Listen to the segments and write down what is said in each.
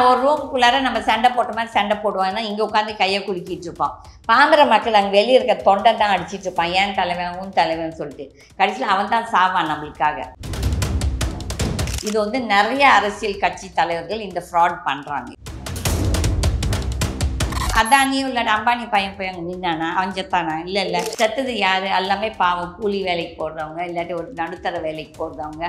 ஒரு ரூமுக்குள்ளார நம்ம சண்டை போட்ட மாதிரி சண்டை போடுவாங்கன்னா இங்கே உட்காந்து கையை குலுக்கிட்டு இருப்பான். பாம்பர மக்கள் அங்கே வெளியே இருக்க தொண்டை தான் அடிச்சிட்டு இருப்பான், ஏன் தலைவன் உன் தலைவன் சொல்லிட்டு. கடைசியில் அவன் தான் சாவான் நம்மளுக்காக. இது வந்து நிறைய அரசியல் கட்சி தலைவர்கள் இந்த ஃப்ராட் பண்ணுறாங்க. அதானியும் இல்லை அம்பானி பையன் போய் அங்கே நின்னானா அவன் செத்தானா? இல்லை செத்தது யார்? எல்லாமே பாவம் கூலி வேலைக்கு போடுறவங்க, இல்லாட்டி ஒரு நடுத்தர வேலைக்கு போடுறவங்க.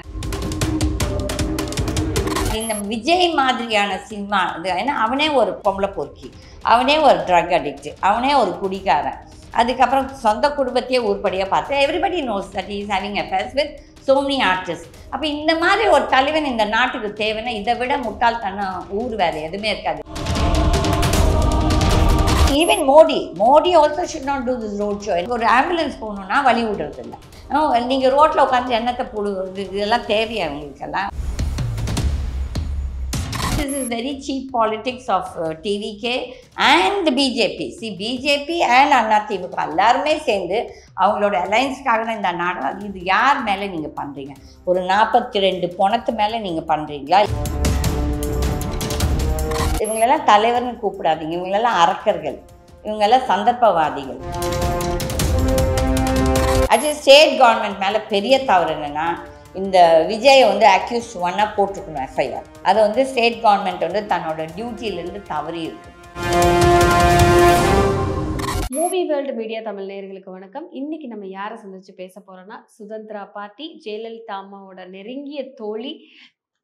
இந்த விஜய் மாதிரியான சினிமா இது, ஏன்னா அவனே ஒரு பொம்பளை பொறுக்கி, அவனே ஒரு ட்ரக் அடிக்ட், அவனே ஒரு குடிக்காரன், அதுக்கப்புறம் சொந்த குடும்பத்தையே உருப்படியாக பார்த்து everybody knows that is having affairs with so many artists. அப்போ இந்த மாதிரி ஒரு தலைவன் இந்த நாட்டுக்கு தேவைன்னா இதை விட முட்டாள்தனம் ஊர் வேறு எதுவுமே இருக்காது. Even Modi also should not do this road show. ஒரு ஆம்புலன்ஸ் போகணுன்னா வழி விடுறது இல்லை. நீங்கள் ரோட்டில் உட்காந்து எண்ணத்தை போடுவது இதெல்லாம் தேவையா உங்களுக்கெல்லாம்? This is very cheap politics of TVK and BJP. See, BJP and AIADMK எல்லாருமே சேர்ந்து அவங்களோட அலைன்ஸ்க்காக தான் இந்த நாடகம். இது யார் மேலே நீங்கள் பண்ணுறீங்க? ஒரு 42 பணத்து மேலே நீங்கள் பண்ணுறீங்களா? இவங்களெல்லாம் தலைவர்னு கூப்பிடாதீங்க, இவங்களெல்லாம் அரக்கர்கள், இவங்கெல்லாம் சந்தர்ப்பவாதிகள். அது ஸ்டேட் கவர்மெண்ட் மேலே பெரிய தவறு என்னென்னா, இந்த விஜயை வந்து அக்யூஸ் ஒன்னாக போட்டிருக்கணும் எஃப்ஐஆர். அதை வந்து ஸ்டேட் கவர்மெண்ட் வந்து தன்னோட டியூட்டியிலேருந்து தவறி இருக்கு. மூவி வேர்ல்டு மீடியா தமிழ் நேயர்களுக்கு வணக்கம். இன்னைக்கு நம்ம யாரை சந்திச்சு பேச போறோம்னா, சுதந்திரா பார்ட்டி ஜெயலலிதா அம்மாவோட நெருங்கிய தோழி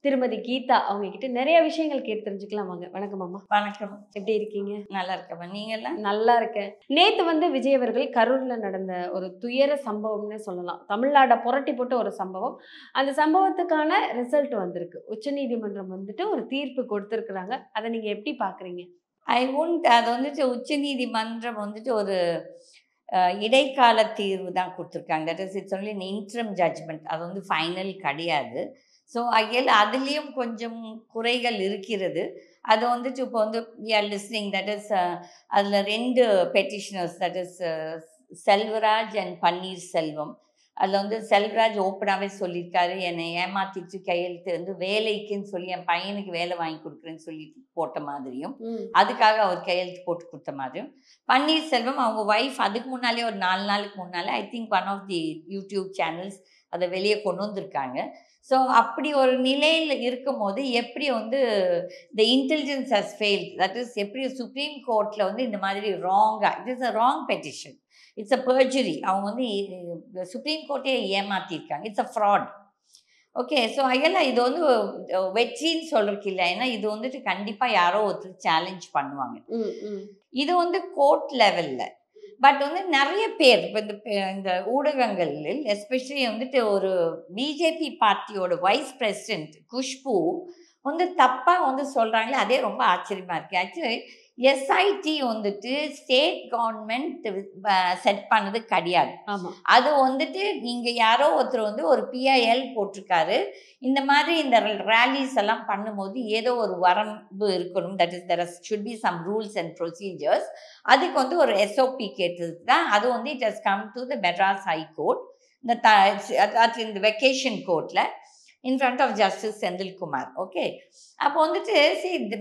திருமதி கீதா. அவங்க கிட்ட நிறைய விஷயங்கள் கேட்டு தெரிஞ்சுக்கலாம். வாங்க. வணக்கம் அம்மா. வணக்கம். எப்படி இருக்கீங்க? நல்லா இருக்கம்மா, நீங்க எல்லாம்? நல்லா இருக்கேன். நேத்து வந்து விஜய் அவர்கள் கரூர்ல நடந்த ஒரு துயர சம்பவம்னு சொல்லலாம். தமிழ்நாட புரட்டி போட்ட ஒரு சம்பவம். அந்த சம்பவத்துக்கான ரிசல்ட் வந்திருக்கு. உச்சநீதிமன்றம் வந்துட்டு ஒரு தீர்ப்பு கொடுத்துருக்குறாங்க. அதை நீங்க எப்படி பாக்குறீங்க? அது வந்துட்டு உச்சநீதிமன்றம் வந்துட்டு ஒரு இடைக்கால தீர்வு தான் கொடுத்துருக்காங்க. That is it's only interim judgment. அது வந்து ஃபைனல் கிடையாது. ஸோ அதுலேயும் கொஞ்சம் குறைகள் இருக்கிறது. அது வந்துட்டு இப்போ வந்து we are listening, that is அதில் 2 petitioners, that is Selvaraj and Panneerselvam. அதில் வந்து செல்வராஜ் ஓப்பனாகவே சொல்லியிருக்காரு, என்னை ஏமாத்திட்டு கையெழுத்து வந்து வேலைக்குன்னு சொல்லி என் பையனுக்கு வேலை வாங்கி கொடுக்குறேன்னு சொல்லி போட்ட மாதிரியும், அதுக்காக அவர் கையெழுத்து போட்டு கொடுத்த மாதிரியும். பன்னீர்செல்வம் அவங்க ஒய்ஃப் அதுக்கு முன்னாலே ஒரு 4 நாளுக்கு முன்னாலே I think one of the YouTube channels அதை வெளியே கொண்டு வந்திருக்காங்க. ஸோ அப்படி ஒரு நிலையில் இருக்கும்போது எப்படி வந்து the intelligence has failed, that is எப்படி சுப்ரீம் கோர்ட்டில் வந்து இந்த மாதிரி ராங்காக, it is a wrong petition, it's a perjury. அவங்க வந்து சுப்ரீம் கோர்ட்டே ஏமாற்றிருக்காங்க. It's a fraud. Okay. So அதெல்லாம் இது வந்து வெற்றின்னு சொல்றதுக்கு இல்லை, ஏன்னா இது வந்துட்டு கண்டிப்பாக யாரோ ஒருத்தர் சேலஞ்ச் பண்ணுவாங்க. இது வந்து கோர்ட் லெவலில். பட் வந்து நிறைய பேர் இப்போ இந்த ஊடகங்களில் எஸ்பெஷலி வந்துட்டு ஒரு பிஜேபி பார்ட்டியோட வைஸ் பிரசிடென்ட் குஷ்பு வந்து தப்பாக வந்து சொல்கிறாங்களே, அதே ரொம்ப ஆச்சரியமாக இருக்குது. ஆக்சுவலி எஸ்ஐடி வந்துட்டு ஸ்டேட் கவர்மெண்ட் செட் பண்ணது கிடையாது. அது வந்துட்டு நீங்கள் யாரோ ஒருத்தர் வந்து ஒரு பிஐஎல் போட்டிருக்காரு, இந்த மாதிரி இந்த ரேலிஸ் எல்லாம் பண்ணும்போது ஏதோ ஒரு வரம்பு இருக்கணும், that is there should be some rules and procedures. அதுக்கு வந்து ஒரு எஸ்ஓபி கேட்டது தான். அது வந்து it has come to the Madras high court, இந்த வெக்கேஷன் கோர்ட்டில் in front of Justice Senthil Kumar. Okay. அப்போ வந்துட்டு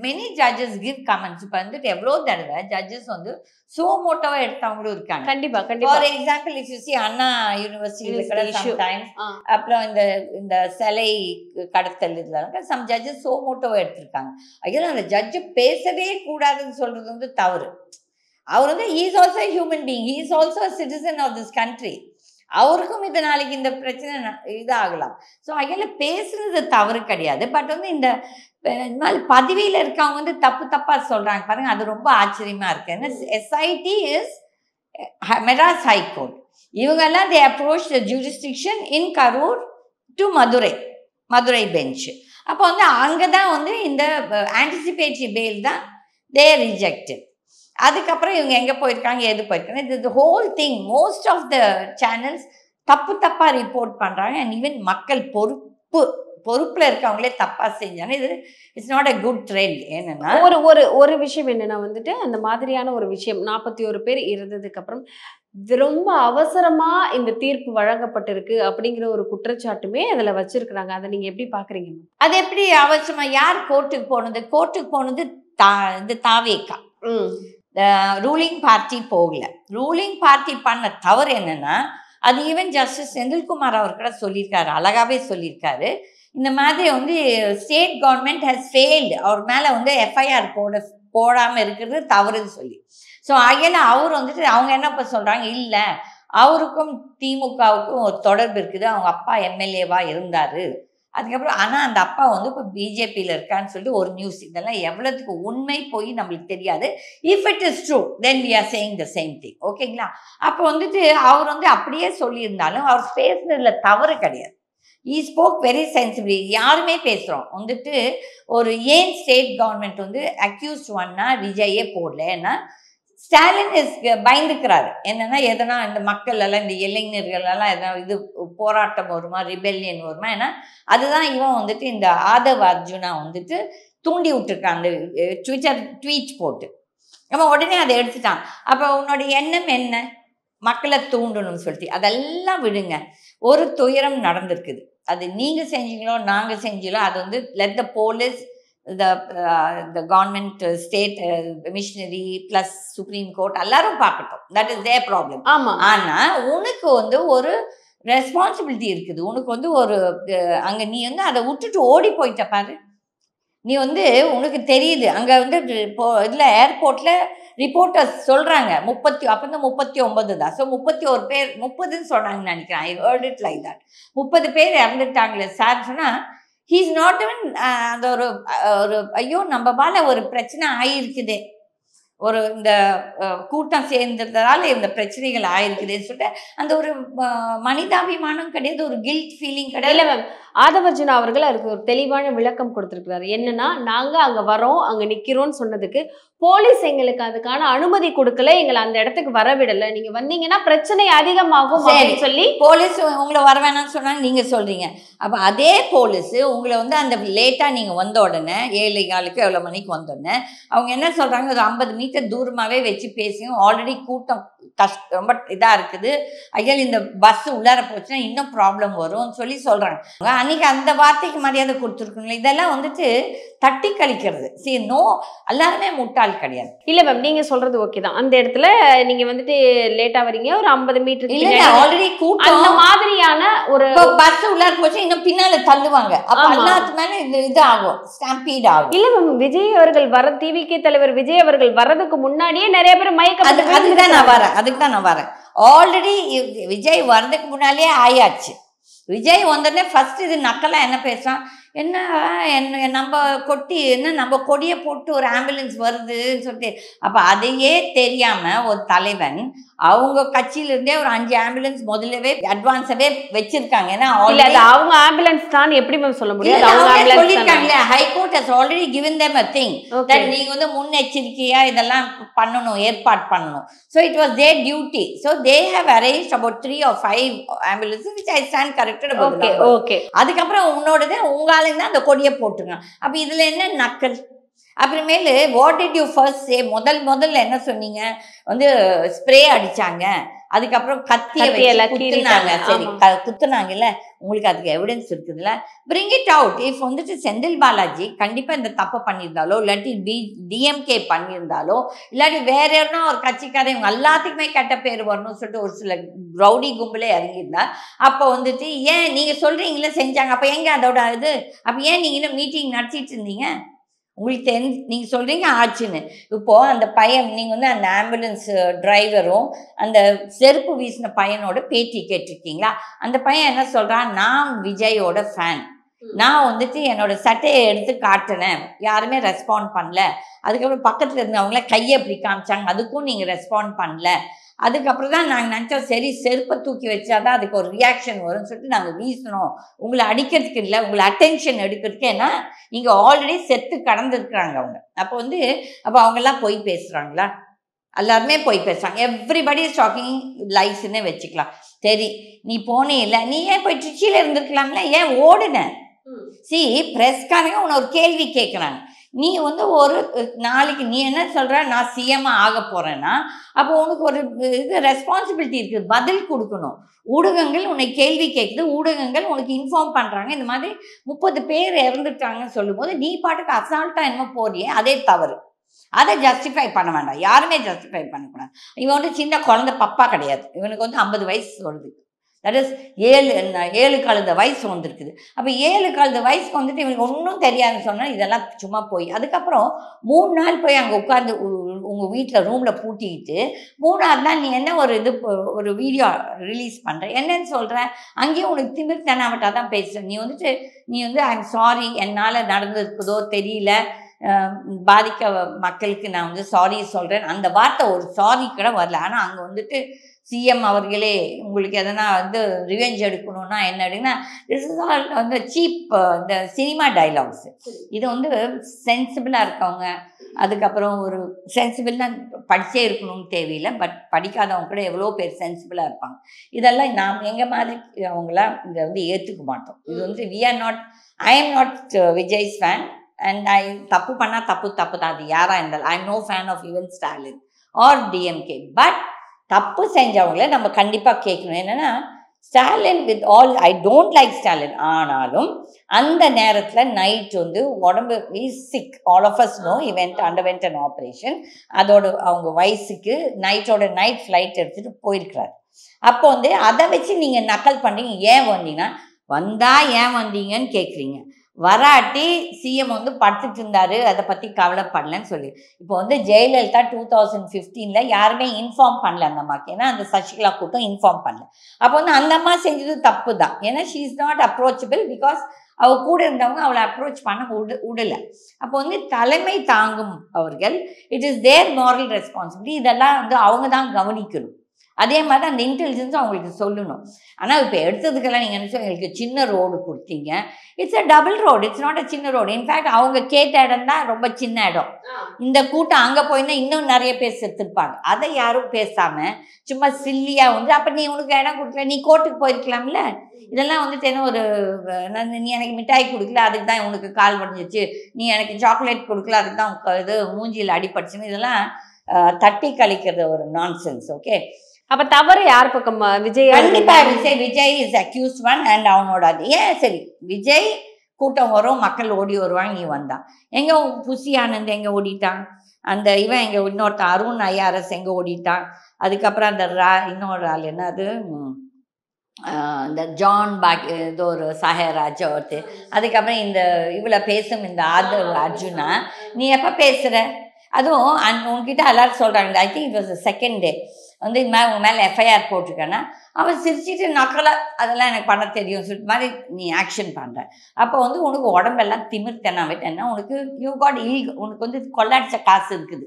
மெனி ஜட்ஜஸ் கிவ் கமெண்ட்ஸ். இப்போ வந்துட்டு எவ்வளோ தடவை ஜட்ஜஸ் வந்து சோமோட்டோவாக எடுத்தவங்களும் இருக்காங்க. கண்டிப்பா. For example if you see Anna யூனிவர்சிட்டியில் கூட சம்டைம்ஸ், அப்புறம் இந்த சிலை கடத்தல் இதில் சம் ஜட்ஜஸ் சோமோட்டோவாக எடுத்திருக்காங்க. ஐயோ அந்த ஜட்ஜு பேசவே கூடாதுன்னு சொல்கிறது வந்து தவறு. அவர் வந்து he is also a human being, he is also a citizen of this country. அவருக்கும் இது நாளைக்கு இந்த பிரச்சனை இதாகலாம். ஸோ அதில் பேசுறது தவறு கிடையாது. பட் வந்து இந்த மாதிரி பதவியில் இருக்கவங்க வந்து தப்பாக சொல்கிறாங்க பாருங்கள், அது ரொம்ப ஆச்சரியமாக இருக்குது. ஏன்னா எஸ்ஐடி இஸ் மெட்ராஸ் ஹைகோர்ட். இவங்கெல்லாம் they approach the jurisdiction in Karur to Madurai bench. அப்போ வந்து அங்கே தான் வந்து இந்த ஆன்டிசிபேட்டரி பெயில் தான் தே ரிஜெக்டட். அதுக்கப்புறம் இவங்க எங்கே போயிருக்காங்க, எது போயிருக்காங்க, இது whole thing most of the channels தப்பாக ரிப்போர்ட் பண்ணுறாங்க. அண்ட் ஈவன் மக்கள் பொறுப்பில் இருக்கவங்களே தப்பாக செஞ்சாலும் இது it's not a good trend. என்னன்னா ஒரு ஒரு ஒரு விஷயம் என்னன்னா வந்துட்டு அந்த மாதிரியான ஒரு விஷயம் 41 பேர் இருந்ததுக்கு அப்புறம் ரொம்ப அவசரமா இந்த தீர்ப்பு வழங்கப்பட்டிருக்கு அப்படிங்கிற ஒரு குற்றச்சாட்டுமே அதுல வச்சிருக்கிறாங்க. அதை நீங்க எப்படி பாக்குறீங்க? அது எப்படி அவசியமா யார் கோர்ட்டுக்கு போனது? கோர்ட்டுக்கு போனது இது தாவேக்கா. ரூலிங் பார்ட்டி போகல. ரூலிங் பார்ட்டி பண்ண தவறு என்னன்னா, அது ஈவன் ஜஸ்டிஸ் செந்தில்குமார் அவர் கூட சொல்லியிருக்காரு, அழகாவே சொல்லியிருக்காரு. இந்த மாதிரி வந்து ஸ்டேட் கவர்மெண்ட் ஹஸ் ஃபெயில்டு, அவர் மேலே வந்து எஃப்ஐஆர் போடாமல் இருக்கிறது தவறுன்னு சொல்லி. ஸோ அதில் அவர் வந்துட்டு அவங்க என்ன இப்போ சொல்கிறாங்க, இல்லை அவருக்கும் திமுகவுக்கும் ஒரு தொடர்பு இருக்குது, அவங்க அப்பா எம்எல்ஏவாக இருந்தார், அதுக்கப்புறம் ஆனால் அந்த அப்பா வந்து இப்போ பிஜேபியில் இருக்கான்னு சொல்லிட்டு ஒரு நியூஸ். இதெல்லாம் எவ்வளோத்துக்கு உண்மை போய் நம்மளுக்கு தெரியாது. If it is true then we are saying the same thing. ஓகேங்களா? அப்போ வந்துட்டு அவர் வந்து அப்படியே சொல்லியிருந்தாலும் அவர் பேசுனதுல தவறு கிடையாது. ஈ ஸ்போக் வெரி சென்சிபிளி. யாருமே பேசுகிறோம் வந்துட்டு ஒரு ஏன் ஸ்டேட் கவர்மெண்ட் வந்து அக்யூஸ்ட் ஒன்னா விஜயே போடல. ஏன்னா ஸ்டாலின் பயந்துக்கிறாரு. என்னன்னா எதனா இந்த மக்கள் எல்லாம் இந்த இளைஞர்கள் எல்லாம் எதனா இது போராட்டம் வருமா, ரிபெல்லியன் வருமா, ஏன்னா அதுதான் இவன் வந்துட்டு இந்த ஆதவ் அர்ஜுனா வந்துட்டு தூண்டி விட்டுருக்கான் அந்த ட்விட்டர் ட்வீட் போட்டு. அவன் உடனே அதை எடுத்துட்டான். அப்போ உன்னோட எண்ணம் என்ன? மக்களை தூண்டணும்னு சொல்லிட்டு அதெல்லாம் விடுங்க. ஒரு துயரம் நடந்திருக்குது, அது நீங்கள் செஞ்சீங்களோ நாங்கள் செஞ்சீங்களோ, அது வந்து let the police the government, state missionary plus supreme court எல்லாரும் பார்க்கட்டும். That is there problem. ஆனால் உனக்கு வந்து ஒரு ரெஸ்பான்சிபிலிட்டி இருக்குது. உனக்கு வந்து ஒரு அங்கே நீ வந்து அதை விட்டுட்டு ஓடி போயிட்ட பாரு. நீ வந்து உனக்கு தெரியுது அங்கே வந்து இப்போ இதில் ஏர்போர்ட்டில் ரிப்போர்ட்டர்ஸ் சொல்கிறாங்க 39 தான். ஸோ 31 பேர் 30ன்னு சொன்னாங்கன்னு நினைக்கிறேன். I heard it like that. 30 பேர் இறந்துட்டாங்களே சார் சொன்னால் ஹீஸ் நாட் இவன் அந்த ஒரு ஐயோ நம்ம மேலே ஒரு பிரச்சனை ஆகிருக்குதே, ஒரு இந்த கூட்டம் சேர்ந்ததால இந்த பிரச்சனைகள் ஆயிருக்குதுன்னு சொல்லிட்டு அந்த ஒரு மனிதாபிமானம் கிடையாது, ஒரு கில்ட் ஃபீலிங் கிடையாது. இல்லை மேம், ஆதவர்ஜுனா அவர்கள் அதுக்கு ஒரு தெளிவான விளக்கம் கொடுத்துருக்கிறாரு. என்னன்னா, நாங்கள் அங்கே வரோம் அங்கே நிற்கிறோன்னு சொன்னதுக்கு போலீஸ் எங்களுக்கு அதுக்கான அனுமதி கொடுக்கல, எங்களை அந்த இடத்துக்கு வரவிடலை, நீங்கள் வந்தீங்கன்னா பிரச்சனை அதிகமாகும் அப்படின்னு சொல்லி போலீஸ் உங்களை வர வேணாம்னு சொன்னாங்க. நீங்கள் சொல்கிறீங்க, அப்போ அதே போலீஸு உங்களை வந்து அந்த லேட்டாக நீங்கள் வந்த உடனே 7:15 எவ்வளோ மணிக்கு வந்தோடனே அவங்க என்ன சொல்கிறாங்க, ஒரு 50 மீட்டர் தூரமாகவே வச்சு பேசியும் ஆல்ரெடி கூட்டம் ரொம்ப இதாக இருக்குது, ஐயல் இந்த பஸ் உள்ளார போச்சுன்னா இன்னும் ப்ராப்ளம் வரும்னு சொல்லி சொல்கிறாங்க. அன்றைக்கி அந்த வார்த்தைக்கு மரியாதை கொடுத்துருக்குங்களே. இதெல்லாம் வந்துட்டு தட்டி கழிக்கிறது. சரி, நோ, எல்லாருமே முட்டாள் கிடையாது. இல்லை மேம், நீங்கள் சொல்கிறது ஓகே தான். அந்த இடத்துல நீங்கள் வந்துட்டு லேட்டாக வரீங்க, ஒரு 50 மீட்டர் இல்லை ஆல்ரெடி கூட்டம் அந்த மாதிரியான ஒரு பஸ் உள்ளார போச்சு இன்னும் பின்னால் தள்ளுவாங்க. அப்போ எல்லாத்து மேலே இது ஆகும், ஸ்டாம்பீட் ஆகும். இல்லை மேம், விஜய் அவர்கள் வர டிவிகே தலைவர் விஜய் அவர்கள் வர்றதுக்கு முன்னாடியே நிறைய பேர் மயக்கப்பட்டு அதுக்கு தான் நான் வரேன். ஆல்ரெடி விஜய் வர்றதுக்கு முன்னாலே ஆயாச்சு. விஜய் வந்தோடனே ஃபர்ஸ்ட் இது நக்கலாக என்ன பேசுகிறான், என்ன நம்ம நம்ம கொடியை போட்டு ஒரு ஆம்புலன்ஸ் வருதுன்னு சொல்லிட்டு. அப்போ அதையே தெரியாமல் ஒரு தலைவன் அவங்க கட்சியிலிருந்தே ஒரு 5 ஆம்புலன்ஸ் முதல்லவே அட்வான்ஸாகவே வச்சிருக்காங்க. ஏன்னா அவங்க ஆம்புலன்ஸ் தான் எப்படி மேம் சொல்ல முடியும், சொல்லியிருக்காங்களே. High court has already given them a thing that நீங்கள் வந்து முன்னெச்சரிக்கையாக இதெல்லாம் பண்ணணும், ஏற்பாடு பண்ணணும். So it was their duty. So they have arranged about 3 or 5 ambulances which I stand corrected about. அதுக்கப்புறம் உன்னோடது உங்க ஆளுங்க தான் அந்த கொடியை போட்டுருக்காங்க. அப்போ இதில் என்ன நக்கல்? அப்புறமேலு வாட் டிட் யூ ஃபர்ஸ்ட் சே? முதல்ல என்ன சொன்னீங்க, வந்து ஸ்ப்ரே அடிச்சாங்க, அதுக்கப்புறம் கத்தியை குத்துனாங்க. சரி, குத்துனாங்கல்ல, உங்களுக்கு அதுக்கு எவிடன்ஸ் இருக்குதுல்ல, பிரிங் இட் அவுட். இஃப் வந்துட்டு செந்தில் பாலாஜி கண்டிப்பாக இந்த தப்பை பண்ணியிருந்தாலோ, இல்லாட்டி டிஎம்கே பண்ணியிருந்தாலோ, இல்லாட்டி வேற யாருன்னா ஒரு கட்சிக்காரன் இவங்க எல்லாத்துக்குமே கெட்ட பேர் வரணும்னு சொல்லிட்டு ஒரு சில ரவுடி கும்பலே இறங்கியிருந்தா, அப்போ வந்துட்டு ஏன் நீங்கள் சொல்கிறீங்களே செஞ்சாங்க, அப்போ எங்கே அதோட இது? அப்போ ஏன் நீங்கள் இன்னும் மீட்டிங் நடத்திட்டு இருந்தீங்க? உங்களுக்கு நீங்கள் சொல்கிறீங்க ஆச்சுன்னு. இப்போது அந்த பையன் நீங்கள் வந்து அந்த ஆம்புலன்ஸ் டிரைவரும் அந்த செருப்பு வீசின பையனோட பேட்டி கேட்டிருக்கீங்களா? அந்த பையன் என்ன சொல்கிறான், நான் விஜயோட ஃபேன், நான் வந்துட்டு என்னோட சட்டையை எடுத்து காட்டினேன், யாருமே ரெஸ்பாண்ட் பண்ணல, அதுக்கப்புறம் பக்கத்தில் இருந்தவங்கள கையை அப்படி காமிச்சாங்க, அதுக்கும் நீங்கள் ரெஸ்பாண்ட் பண்ணல, அதுக்கப்புறம் தான் நாங்கள் நினச்சோம் சரி செருப்பை தூக்கி வச்சாதான் அதுக்கு ஒரு ரியாக்ஷன் வரும்னு சொல்லிட்டு நாங்கள் வீசினோம், உங்களை அடிக்கிறதுக்கு இல்லை, உங்களை அட்டென்ஷன் எடுக்கிறதுக்கு. ஏன்னா இங்கே ஆல்ரெடி செத்து கடந்துருக்குறாங்க அவங்க. அப்போ அவங்கெல்லாம் போய் பேசுகிறாங்களா? எல்லாருமே போய் பேசுகிறாங்க. எவ்ரிபடி இஸ் டாக்கிங் லைஃப்னே வச்சுக்கலாம். சரி, நீ போனே இல்லை, நீ ஏன் போய் ட்ரிச்சியில் இருந்திருக்கலாம்ல, ஏன் ஓடுன? சி பிரஸ்காரங்க உன்னை ஒரு கேள்வி கேட்குறாங்க. நீ வந்து ஒரு நாளைக்கு நீ என்ன சொல்ற, நான் சிஎம் ஆக போறேன்னா அப்போ உனக்கு ஒரு இது ரெஸ்பான்சிபிலிட்டி இருக்குது, பதில் கொடுக்கணும். ஊடகங்கள் உன்னை கேள்வி கேட்குது, ஊடகங்கள் உனக்கு இன்ஃபார்ம் பண்றாங்க, இந்த மாதிரி 30 பேர் இறந்துட்டாங்கன்னு சொல்லும்போது நீ பாட்டுக்கு அசால்ட்டா என்னமோ போறியே, அதே தவறு. அதை ஜஸ்டிஃபை பண்ண வேண்டாம், யாருமே ஜஸ்டிஃபை பண்ணக்கூடாது. இவன் வந்து சின்ன குழந்தை பப்பா கிடையாது, இவனுக்கு வந்து 50 வயசு வருது. தட் இஸ் 7 கழுத வயசு வந்துருக்குது. அப்போ 7 கழுத வயசுக்கு வந்துட்டு இவனுக்கு ஒன்றும் தெரியாதுன்னு சொன்னால் இதெல்லாம் சும்மா போய் அதுக்கப்புறம் 3 நாள் போய் அங்கே உட்காந்து உங்கள் வீட்டில் ரூமில் பூட்டிக்கிட்டு 3ஆவது நாள் நீ என்ன ஒரு வீடியோ ரிலீஸ் பண்ணுற, என்னன்னு சொல்கிற, அங்கேயும் உனக்கு திமிர் தெனாவட்டா தான் பேசுகிற. நீ வந்து ஐ எம் சாரி, என்னால் நடந்திருக்குதோ தெரியல, பாதிக்க மக்களுக்கு நான் வந்து சாரி சொல்கிறேன், அந்த வார்த்தை ஒரு சாரி கூட வரல. ஆனால் அங்கே வந்துட்டு சிஎம் அவர்களே உங்களுக்கு எதனா வந்து ரிவெஞ்ச் எடுக்கணும்னா என்ன அப்படின்னா, திஸ் இஸ் ஆல் வந்து சீப் இந்த சினிமா டைலாக்ஸ். இது வந்து சென்சிபிளாக இருக்கவங்க, அதுக்கப்புறம் ஒரு சென்சிபிளாக படித்தே இருக்கணும்னு தேவையில்லை, பட் படிக்காதவங்க கூட எவ்வளோ பேர் சென்சிபிளாக இருப்பாங்க. இதெல்லாம் நாம் எங்கள் மாதிரி அவங்களாம் இதை வந்து ஏற்றுக்க மாட்டோம். இது வந்து I am not Vijay's fan and தப்பு பண்ணால் தப்பு தான், அது யாராக இருந்தாலும். I am no fan of even Stalin or DMK. But தப்பு செஞ்சவங்கள நம்ம கண்டிப்பாக கேட்கணும். என்னென்னா Stalin with all I don't like Stalin, ஆனாலும் அந்த நேரத்தில் நைட் வந்து உடம்பு is sick, all of us know underwent an operation. அதோட அவங்க வயசுக்கு நைட் ஃப்ளைட் எடுத்துகிட்டு போயிருக்கிறார். அப்போ வந்து அதை வச்சு நீங்கள் நக்கல் பண்ணுறீங்க. ஏன் வந்தீங்கன்னா ஏன் வந்தீங்கன்னு கேட்குறீங்க. வராட்டி சிஎம் வந்து படுத்துட்டு இருந்தாரு, அதை பற்றி கவலைப்படலன்னு சொல்லி. இப்போ வந்து ஜெயலலிதா 2015 யாருமே இன்ஃபார்ம் பண்ணல அந்த அம்மாவுக்கு, ஏன்னா அந்த சசிகலா கூட்டம் இன்ஃபார்ம் பண்ணல. அப்போ வந்து அந்த அம்மா செஞ்சது தப்பு தான், ஏன்னா she is not approachable, because அவள் கூட இருந்தவங்க அவளை அப்ரோச் பண்ண விடலை. அப்போ வந்து தலைமை தாங்கும் அவர்கள், it is their moral responsibility, இதெல்லாம் வந்து அவங்க தான் கவனிக்கணும். அதே மாதிரி அந்த இன்டெலிஜென்ஸ் அவங்களுக்கு சொல்லணும். ஆனால் இப்போ எடுத்ததுக்கெல்லாம் நீங்கள் நினச்சோம் எங்களுக்கு சின்ன ரோடு கொடுத்தீங்க, it's a double road, it's not அ சின்ன ரோடு. இன்ஃபேக்ட் அவங்க கேட்ட இடம் தான் ரொம்ப சின்ன இடம். இந்த கூட்டம் அங்கே போயிருந்தா இன்னும் நிறைய பேர் செத்துருப்பாங்க. அதை யாரும் பேசாமல் சும்மா சில்லியாக வந்து, அப்போ நீ உனக்கு இடம் கொடுக்கல, நீ கோர்ட்டுக்கு போயிருக்கலாம்ல. இதெல்லாம் வந்துட்டு என்ன ஒரு நீ எனக்கு மிட்டாய் கொடுக்கல அதுக்கு தான் உனக்கு கால் உடஞ்சிச்சு, நீ எனக்கு சாக்லேட் கொடுக்கல அதுக்கு தான் இது மூஞ்சியில் அடிபட்டுச்சுன்னு, இதெல்லாம் தட்டி கழிக்கிறது ஒரு நான்சென்ஸ். ஓகே, அப்ப தவறு யார் பக்கம்? விஜய். கண்டிப்பா Vijay is accused one and அவனோட அது ஏன் சரி, விஜய் கூட்டம் வரும், மக்கள் ஓடி வருவாங்க, நீ வந்தான் எங்க புசி ஆனந்த் எங்க ஓடிட்டான், அந்த இவன் எங்க இன்னொருத்த அருண் ஐஆர்எஸ் எங்க ஓடிட்டான், அதுக்கப்புறம் அந்த இன்னொரு ஆள் என்னது இந்த ஜான் ஏதோ ஒரு சஹராஜ் ஒருத்து, அதுக்கப்புறம் இந்த இவ்வளோ பேசும் இந்த ஆதவ் அர்ஜுனா, நீ எப்போ பேசுகிற? அதுவும் உன்கிட்ட எல்லாரும் சொல்கிறாங்க, I think it was the second day வந்து இது மாதிரி உங்கள் மேலே எஃப்ஐஆர் போட்டிருக்கேன்னா அவன் சிரிச்சிட்டு நக்கலை, அதெல்லாம் எனக்கு பண்ண தெரியும் சொல்லிட்டு மாதிரி நீ ஆக்ஷன் பண்ணுற. அப்போ வந்து உனக்கு உடம்பெல்லாம் திமிர் தென்னாவிட்டேன்னா உனக்கு உனக்கு வந்து கொள்ளாடிச்ச காசு இருக்குது.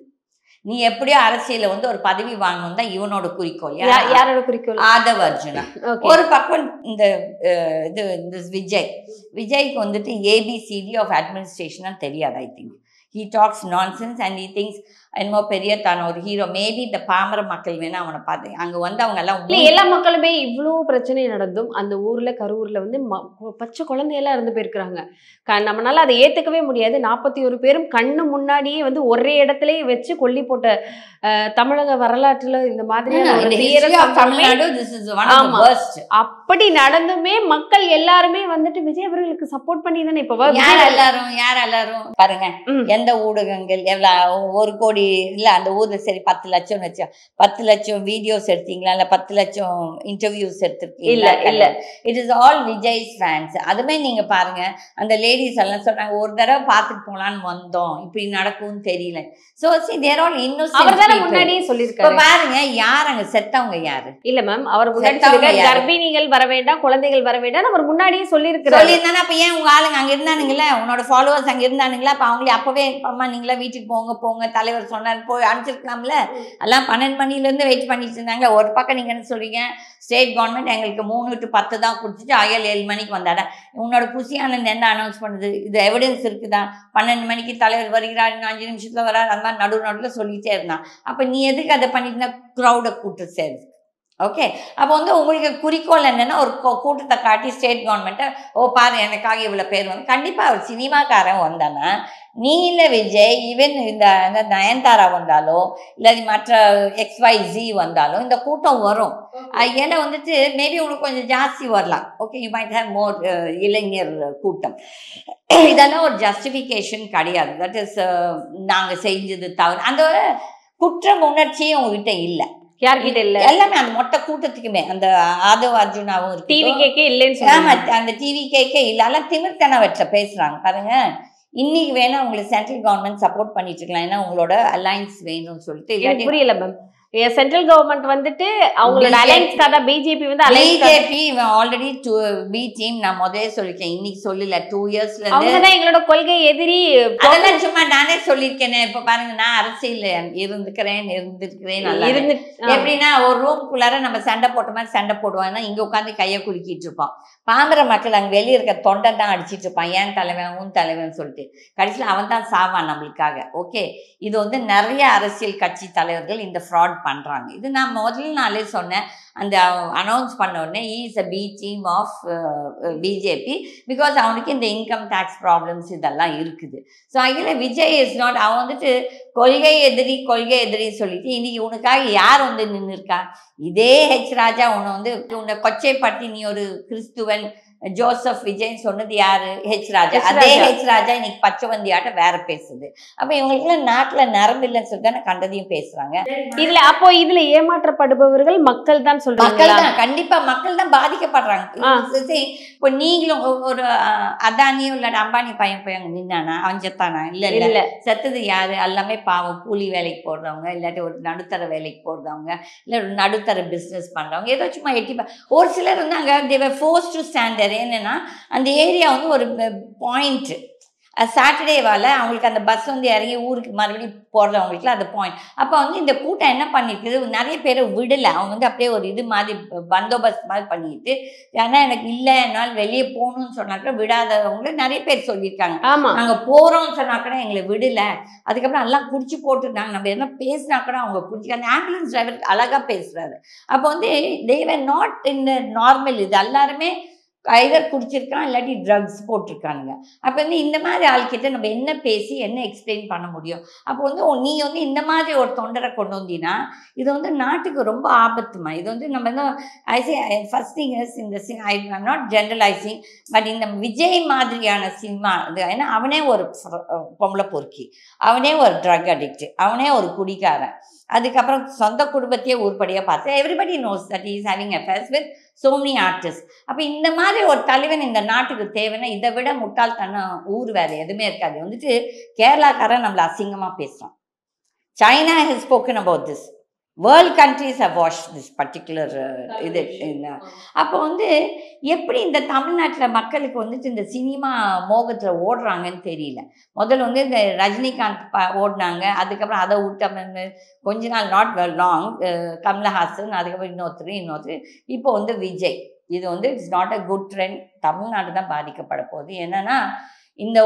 நீ எப்படியோ அரசியல வந்து ஒரு பதவி வாங்கணும் தான் இவனோட குறிக்கோள். யாரோட குறிக்கோள்? ஆதவ் அர்ஜுனா. ஒரு பக்கம் இந்த விஜய்க்கு வந்துட்டு ஏபிசிடி ஆஃப் அட்மினிஸ்ட்ரேஷன் தெரியாது. I think he talks nonsense and he thinks என்னமோ பெரிய தான ஒரு ஹீரோ. மேபி இந்த பாமர மக்கள் வேணா அவனை பார்த்து அங்கே வந்து அவங்க எல்லாம் எல்லா மக்களுமே இவ்வளோ பிரச்சனை நடந்தும் அந்த ஊரில் கரூரில் வந்து பச்சை குழந்தையெல்லாம் இருந்து போயிருக்கிறாங்க. நம்மளால அதை ஏற்றுக்கவே முடியாது. 41 பேரும் கண்ணு முன்னாடியே வந்து ஒரே இடத்துலயே வச்சு கொல்லி போட்ட தமிழக வரலாற்றுல இந்த மாதிரி அப்படி நடந்துமே மக்கள் எல்லாருமே வந்துட்டு விஜய் அவர்களுக்கு சப்போர்ட் பண்ணி தானே இப்போ எல்லாரும் பாருங்க. எந்த ஊடகங்கள் எவ்வளோ 1 கோடி இல்லை அந்த ஊர்ல சரி 10 லட்சம் வச்சா 10 லட்சம் வீடியோஸ் எடுத்தீங்களா இல்லை 10 லட்சம் இன்டர்வியூஸ் எடுத்துருக்கீங்களா? இல்ல, it is all Vijay's fans. அதுமே நீங்க பாருங்க, அந்த லேடிஸ் எல்லாம் சொல்றாங்க ஒரு தடவை பார்த்துட்டு போலான்னு வந்தோம், இப்படி நடக்கும்னு தெரியல. So see they are all innocent. முன்னாடியே சொல்லிருக்காரு. பாருங்க யார் அங்க செத்தவங்க யாரு? இல்ல மேம், அவர் முன்னாடி சொல்லிருக்காரு கர்ப்பிணிகள் வர வேண்டாம், குழந்தைகள் வர வேண்டாம், அவர் முன்னாடியே சொல்லியிருந்தானே. அப்ப ஏன் உங்க ஆளுங்க அங்க இருந்தானுங்களா, உன்னோட ஃபாலோவர்ஸ் அங்க இருந்தானுங்களா? அப்ப அவங்களே அப்பவே அம்மா நீங்களா வீட்டுக்கு போங்க தலைவர் சொன்னார் போய் அனுப்பிச்சிருக்கலாம்ல. எல்லாம் 12 மணிலேருந்து வெயிட் பண்ணிட்டு இருந்தாங்க. ஒரு பக்கம் நீங்க என்ன சொல்றீங்க, ஸ்டேட் கவர்மெண்ட் எங்களுக்கு 3 to 10 தான் கொடுத்துட்டு அயல் 7 மணிக்கு வந்தாடா. உன்னோட புசி ஆனந்த் என்ன அனௌன்ஸ் பண்ணுது? இது எவிடன்ஸ் இருக்குதா? 12 மணிக்கு தலைவர் வருகிறார், 5 நிமிஷத்துல வரார், அந்த மாதிரி நடுவில் சொல்லிட்டே இருந்தான். அப்ப நீ எதுக்கு அதை பண்ணிட்டு க்ரௌடை கூட்டு சேரு? ஓகே. அப்போ வந்து உங்களுக்கு குறிக்கோள் என்னன்னா, ஒரு கூட்டத்தை காட்டி ஸ்டேட் கவர்மெண்ட்டை, ஓ பாரு எனக்காக இவ்வளோ பேர் வந்து கண்டிப்பாக ஒரு சினிமாக்காரன் வந்தானா, நீ இல்லை விஜய், ஈவன் இந்த நயன்தாரா வந்தாலோ இல்லை மற்ற XYZ வந்தாலும் இந்த கூட்டம் வரும். ஏன்னா வந்துட்டு மேபி உங்களுக்கு கொஞ்சம் ஜாஸ்தி வரலாம். Okay, you might have more இளைஞர் கூட்டம். இதெல்லாம் ஒரு ஜஸ்டிஃபிகேஷன் கிடையாது. தட் இஸ் நாங்கள் செஞ்சது தவறு. அந்த குற்றம் உணர்ச்சியும் உங்ககிட்ட இல்லை. யார்கிட்ட இல்ல? எல்லாமே அந்த மொத்த கூட்டத்துக்குமே. அந்த ஆதவ் அர்ஜுனாவும் டிவிகேக்கே இல்லைன்னு ஆமா, அந்த டிவிகேக்கே இல்லை. எல்லாம் திமிர்த்தனம் வச்ச பேசுறாங்க பாருங்க. இன்னைக்கு வேணா உங்களுக்கு சென்ட்ரல் கவர்மெண்ட் சப்போர்ட் பண்ணிட்டு இருக்கலாம், ஏன்னா உங்களோட அலைன்ஸ் வேணும்னு சொல்லிட்டு. எனக்கு புரியல மேம். சென்ட்ரல் கவர்மெண்ட் வந்துட்டு அவங்களோட அலைன்ஸ்க்காக தான் பிஜேபி வந்து பிஜேபி ஆல்ரெடி பி டீம். நான் முதலே சொல்லிருக்கேன், இன்னைக்கு சொல்லல, 2 இயர்ஸ்ல அவங்க தான் எங்களோட கொள்கை எதிரி. அதெல்லாம் சும்மா நானே சொல்லியிருக்கேனே. இப்ப பாருங்க, நான் அரசியல் இருந்திருக்கிறேன். நல்லா எப்படின்னா, ஒரு ரூம்குள்ளார நம்ம சண்டை போட்ட மாதிரி சண்டை போடுவாங்க, இங்க உட்காந்து கையை குலுக்கிட்டு இருப்போம். பாமர மக்கள் அங்கே வெளியே இருக்க தொண்டை தான் அடிச்சிட்டு இருப்பான், ஏன் தலைவன் உன் தலைவன் சொல்லிட்டு. கடைசியில் அவன் தான் சாவான் நம்மளுக்காக. ஓகே, இது வந்து நிறைய அரசியல் கட்சி தலைவர்கள் இந்த ஃப்ராட் பண்ணுறாங்க. இது நான் முதல் நாளே சொன்னேன். அந்த அனௌன்ஸ் பண்ண உடனே is a B team of BJP, because அவனுக்கு இந்த இன்கம் டேக்ஸ் ப்ராப்ளம்ஸ் இதெல்லாம் இருக்குது. ஸோ அதில் விஜய் இஸ் நாட், அவன் வந்துட்டு கொள்கை எதிரி சொல்லிட்டு இன்னைக்கு உனக்காக யார் வந்து நின்று இருக்கா? இதே ராஜா உன்னை கொச்சைப்படுத்தி நீ ஒரு கிறிஸ்துவன் ஜோசப் விஜய் சொன்னது யாரு? ராஜா. அதே ராஜா இன்னைக்கு பச்சைவந்தியாட்ட வேற பேசுது. அப்ப இவங்களுக்கு நாட்டுல நரம்பு இல்லைன்னு சொல்லி தானே கண்டதையும் பேசுறாங்க. இதுல ஏமாற்றப்படுபவர்கள் மக்கள் தான் சொல்றாங்க. மக்கள் தான், கண்டிப்பா மக்கள் தான் பாதிக்கப்படுறாங்க. இப்போ நீங்களும் ஒரு அதானியும் இல்லாட்ட அம்பானி பையன் நின்னானா? அவன் செத்தானா? இல்ல. செத்தது யாரு? எல்லாமே பாவம், கூலி வேலைக்கு போடுறவங்க, இல்லாட்டி ஒரு நடுத்தர வேலைக்கு போடுறவங்க, இல்ல ஒரு நடுத்தர பிசினஸ் பண்றவங்க, ஏதோ சும்மா ஒரு சிலர் வந்து அங்க they were forced to stand there. என்னன்னா அந்த ஏரியா வந்து ஒரு பாயிண்ட். சாட்டர்டேவால் அவங்களுக்கு அந்த பஸ் வந்து இறங்கி ஊருக்கு மறுபடியும் போகிறவங்களுக்குலாம் அது பாயிண்ட். அப்போ வந்து இந்த கூட்டம் என்ன பண்ணியிருக்குது, நிறைய பேரை விடலை. அவங்க வந்து அப்படியே ஒரு இது மாதிரி பந்தோபஸ்த் மாதிரி பண்ணிட்டு, ஏன்னா எனக்கு இல்லை, என்னால் வெளியே போகணும்னு சொன்னாக்கூட விடாதவங்களும் நிறைய பேர் சொல்லியிருக்காங்க. நாங்கள் போகிறோம்னு சொன்னாக்கூட எங்களை விடலை. அதுக்கப்புறம் எல்லாம் குடிச்சு போட்டுருந்தாங்க. நம்ம என்ன பேசினா கூட அவங்க புரிஞ்சுக்க. அந்த ஆம்புலன்ஸ் டிரைவர் அழகாக பேசுகிறாரு. அப்போ வந்து they were not in the normal. இது எல்லாருமே ஐதர் குடிச்சிருக்கான், இல்லாட்டி ட்ரக்ஸ் போட்டிருக்கானுங்க. அப்போ வந்து இந்த மாதிரி ஆள்கிட்ட நம்ம என்ன பேசி என்ன எக்ஸ்பிளைன் பண்ண முடியும்? அப்போ வந்து நீ வந்து இந்த மாதிரி ஒரு தொண்டரை கொண்டு வந்தீங்கன்னா இது வந்து நாட்டுக்கு ரொம்ப ஆபத்துமா. இது வந்து நம்ம வந்து ஃபர்ஸ்ட் திங் இஸ் இந்த ஐம் நாட் ஜென்ரலைசிங், பட் இந்த விஜய் மாதிரியான சினிமா இது, ஏன்னா அவனே ஒரு பொம்பளை பொறுக்கி, அவனே ஒரு ட்ரக் அடிக்ட், அவனே ஒரு குடிக்காரன், அதுக்கப்புறம் சொந்த குடும்பத்தையே உருப்படியாக பார்த்து everybody knows that is having affairs with so many artists. அப்போ இந்த மாதிரி ஒரு தலைவன் இந்த நாட்டுக்கு தேவைன்னா இதை விட முட்டாள்தனம் ஊர் வேறு எதுவுமே இருக்காது. வந்துட்டு கேரளாக்காரன் நம்மளை அசிங்கமாக பேசுகிறான். China has spoken about this. World countries have watched this particular இது. அப்போ வந்து எப்படி இந்த தமிழ்நாட்டில் மக்களுக்கு வந்துட்டு இந்த சினிமா மோகத்தில் ஓடுறாங்கன்னு தெரியல. முதல்ல வந்து இந்த ரஜினிகாந்த் ஓடினாங்க, அதுக்கப்புறம் அதை விட்டு கொஞ்ச நாள் நாட் வெல் லாங் கமலஹாசன், அதுக்கப்புறம் இன்னொருத்தர், இப்போ வந்து விஜய். இது வந்து it's not a good trend. Tamil Nadu தான் பாதிக்கப்பட போகுது. என்னன்னா இந்த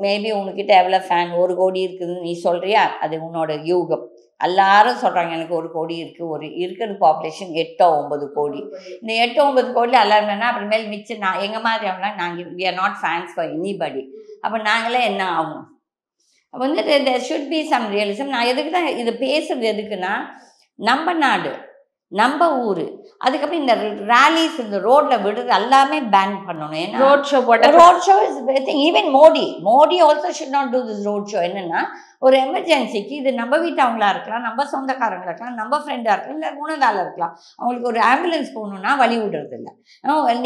மேபி உனக்கிட்ட எவ்வளோ ஃபேன், 1 கோடி இருக்குதுன்னு நீ சொல்கிறியா, அது உன்னோட யூகம். எல்லாரும் சொல்கிறாங்க எனக்கு 1 கோடி இருக்குது, இருக்கிற பாப்புலேஷன் 8-9 கோடி. இந்த 8-9 கோடியில் எல்லாருமே அப்புறமேல் மிச்சம் நான் எங்கள் மாதிரி அவங்களாம் நாங்கள் we are not fans for anybody. அப்போ நாங்களே என்ன ஆகும்? அப்போ வந்து there should be some realism. நான் எதுக்கு தான் இது பேசுறது எதுக்குன்னா, நம்ம நாடு, நம்ம ஊர், அதுக்கப்புறம் இந்த ரேலிஸ் இந்த ரோட்டில் விடுறது எல்லாமே பேன் பண்ணணும். ஏன்னா road show is even Modi also should not do this road show. என்னென்னா ஒரு எமர்ஜென்சிக்கு இது நம்ம வீட்டவங்களா இருக்கலாம், நம்ம சொந்தக்காரங்களாக இருக்கலாம், நம்ம ஃப்ரெண்டாக இருக்கலாம், இல்லை 3 ஆளாக இருக்கலாம். அவங்களுக்கு ஒரு ஆம்புலன்ஸ் போகணுன்னா வழி விடுறது இல்லை.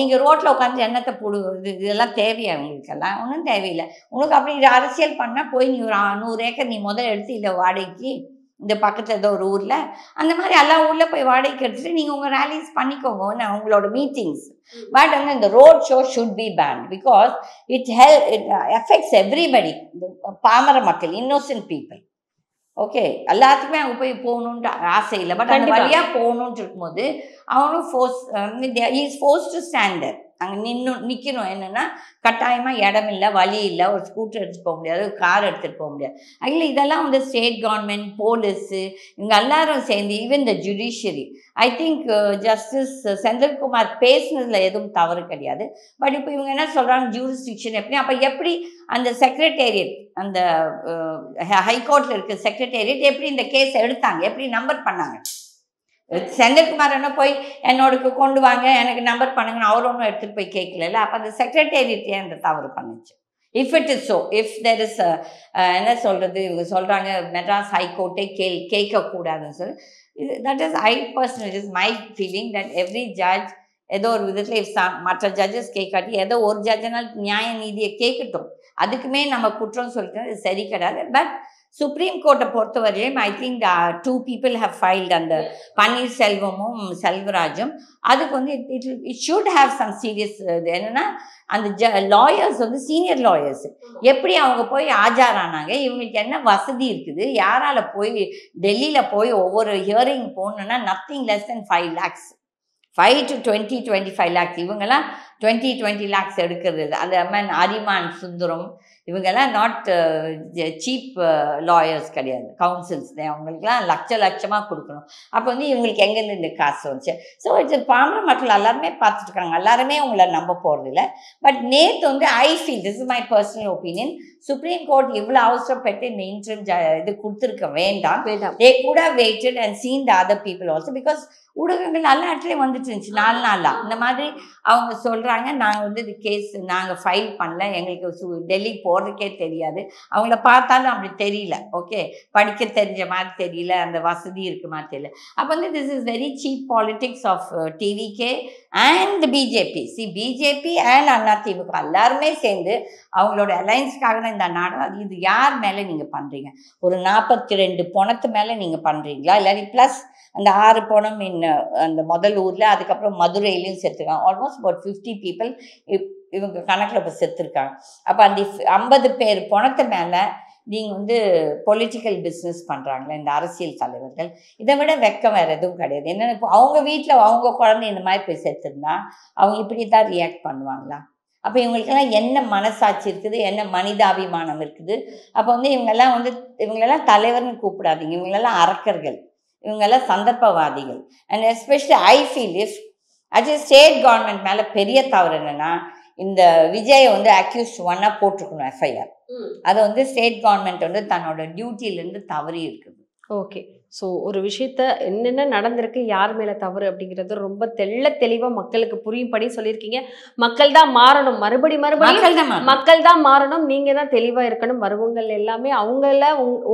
நீங்கள் ரோட்டில் உட்காந்து எண்ணத்தை போடுவது இதெல்லாம் தேவையா? உங்களுக்கெல்லாம் ஒன்றும் தேவையில்லை. உங்களுக்கு அப்படி அரசியல் பண்ணால் போய் நீ ஒரு 100 ஏக்கர் நீ முதல்ல எடுத்து இல்லை வாடகைக்கு, இந்த பக்கத்தில் ஏதோ ஒரு ஊரில் அந்த மாதிரி எல்லா ஊரில் போய் வாடகைக்கு எடுத்துகிட்டு நீங்கள் உங்கள் ரேலிஸ் பண்ணிக்கோங்க, உங்களோட மீட்டிங்ஸ். பட் வந்து இந்த road show should be pant because it effects everybody. பாமர மக்கள், இன்னோசன்ட் பீப்புள். ஓகே, எல்லாத்துக்குமே அங்கே போய் போகணுன்ட்டு ஆசை இல்லை, பட் அந்த வழியாக போகணுன்ட்டு இருக்கும்போது அவனும் ஃபோர்ஸ் டு ஸ்டாண்டர்ட். அங்கே நிற்கணும். என்னென்னா கட்டாயமாக இடம் இல்லை, வழி இல்லை, ஒரு ஸ்கூட்டர் எடுத்துகிட்டு போக முடியாது, ஒரு கார் எடுத்துகிட்டு போக முடியாது. அதில் இதெல்லாம் வந்து ஸ்டேட் கவர்மெண்ட், போலீஸு, இவங்க எல்லாரும் சேர்ந்து, even the judiciary, I think justice Senthilkumar பேசுனதில் எதுவும் தவறு கிடையாது. பட் இப்போ இவங்க என்ன சொல்கிறாங்க, ஜூரிஸ்டிக்ஷன் எப்படி, அப்போ எப்படி அந்த செக்ரட்டேரியட், அந்த ஹைகோர்ட்டில் இருக்க செக்ரட்டேரியட் எப்படி இந்த கேஸ் எடுத்தாங்க, எப்படி நம்பர் பண்ணாங்க? செந்தில்குமார் என்ன போய் என்னோடக்கு கொண்டு வாங்க, எனக்கு நம்பர் பண்ணுங்கன்னு அவர் ஒன்றும் எடுத்துகிட்டு போய் கேட்கல. அப்போ அந்த செக்ரட்டேரியட்டே அந்த தவறு பண்ணுச்சு. If it is so, if there is என்ன சொல்கிறது, இவங்க சொல்கிறாங்க மெட்ராஸ் ஹைகோர்ட்டே கேட்கக்கூடாதுன்னு சொல்லி, that is I personal, it is my feeling that every judge ஏதோ ஒரு விதத்தில் மற்ற ஜட்ஜஸ் கேட்காட்டி ஏதோ ஒரு ஜட்ஜனால் நியாய நீதியை கேட்கட்டும். அதுக்குமே நம்ம குற்றம் சொல்லிட்டு அது சரி கிடையாது. பட் சுப்ரீம் கோர்ட்டை பொறுத்தவரையிலும் I think 2 people have filed, அந்த பன்னீர்செல்வமும் செல்வராஜும். அதுக்கு வந்து it should have some serious. இது என்னென்னா அந்த லாயர்ஸ் வந்து சீனியர் லாயர்ஸ் எப்படி அவங்க போய் ஆஜரானாங்க, இவங்களுக்கு என்ன வசதி இருக்குது, யாரால் போய் டெல்லியில் போய் ஒவ்வொரு ஹியரிங் போகணுன்னா nothing less than 5 lakhs, 5 to 25 lakhs. இவங்கெல்லாம் 20 lakhs எடுக்கிறது. அந்த அரிமான் சுந்தரம் இவங்கெல்லாம் நாட் சீப் லாயர்ஸ் கிடையாது, கவுன்சில்ஸ். அவங்களுக்குலாம் லட்சமாக கொடுக்கணும். அப்போ வந்து இவங்களுக்கு எங்கேருந்து இந்த காசு வந்துச்சு? ஸோ இட்ஸ் பாமர மக்கள் எல்லாருமே பார்த்துட்ருக்காங்க, எல்லாருமே உங்களை நம்ப போகிறதில்ல. பட் நேற்று வந்து I feel, this is my personal opinion, supreme court இவ்வளோ அவசரப்பட்டு இந்த இன்ட்ரம் இது கொடுத்துருக்க வேண்டாம். They could have waited and seen the other people also. Because ஊடகங்கள் எல்லா இடத்துலையும் வந்துட்டு இருந்துச்சு 4 நாளாக. இந்த மாதிரி அவங்க சொல்கிறாங்க, நாங்கள் வந்து இது கேஸ் நாங்கள் ஃபைல் பண்ணல, எங்களுக்கு டெல்லி போகிறதுக்கே தெரியாது, அவங்கள பார்த்தாலும் அப்படி தெரியல, ஓகே, படிக்க தெரிஞ்ச மாதிரி தெரியல, அந்த வசதி இருக்க மாதிரி தெரியல. அப்போ வந்து this is very cheap politics of TVK and BJP. BJP and AIADMK எல்லாருமே சேர்ந்து அவங்களோட அலைன்ஸ்க்காக தான் இந்த நாடகம். இது யார் மேலே நீங்கள் பண்ணுறீங்க? ஒரு 42 பணத்து மேலே நீங்கள் பண்ணுறீங்களா? இல்லாட்டி ப்ளஸ் அந்த 6 பணம் அந்த முதல் ஊரில், அதுக்கப்புறம் மதுரையிலையும் செத்துருக்காங்க. ஆல்மோஸ்ட் about 50 people இவங்க கணக்கில் இப்போ செத்துருக்காங்க. அப்போ அந்த 50 பேர் பணத்து மேலே நீங்கள் வந்து பொலிட்டிக்கல் பிஸ்னஸ் பண்ணுறாங்களே இந்த அரசியல் தலைவர்கள், இதை விட வெக்கம் வேறு எதுவும் கிடையாது. என்னென்ன இப்போ அவங்க வீட்டில் அவங்க குழந்தை இந்த மாதிரி போய் செத்துருந்தா அவங்க இப்படி தான் ரியாக்ட் பண்ணுவாங்களா? அப்போ இவங்களுக்கெல்லாம் என்ன மனசாட்சி இருக்குது, என்ன மனிதாபிமானம் இருக்குது? அப்போ வந்து இவங்களெல்லாம் தலைவர்னு கூப்பிடாதீங்க, இவங்களெல்லாம் அரக்கர்கள், இவங்கெல்லாம் சந்தர்ப்பவாதிகள். And especially I feel if அது ஸ்டேட் கவர்மெண்ட் மேலே பெரிய தவறு என்னென்னா, இந்த விஜயை வந்து அக்யூஸ்ட் 1 போட்டிருக்கணும் எஃப்ஐஆர். அதை வந்து ஸ்டேட் கவர்மெண்ட் வந்து தன்னோட டியூட்டியிலேருந்து தவறி இருக்குது. ஓகே, ஸோ ஒரு விஷயத்த என்னென்ன நடந்திருக்கு, யார் மேலே தவறு அப்படிங்கிறது ரொம்ப தெளிவாக மக்களுக்கு புரியும்படி சொல்லியிருக்கீங்க. மக்கள் தான் மாறணும், மறுபடியும் மக்கள் தான் மாறணும், நீங்கள் தான் தெளிவாக இருக்கணும். வருவங்கள் எல்லாமே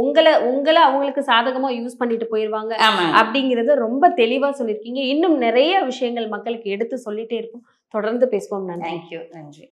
உங்களை அவங்களுக்கு சாதகமாக யூஸ் பண்ணிட்டு போயிடுவாங்க அப்படிங்கிறது ரொம்ப தெளிவாக சொல்லியிருக்கீங்க. இன்னும் நிறைய விஷயங்கள் மக்களுக்கு எடுத்து சொல்லிட்டே இருப்போம். தொடர்ந்து பேசுவோம். நன்றி. தேங்க்யூ. நன்றி.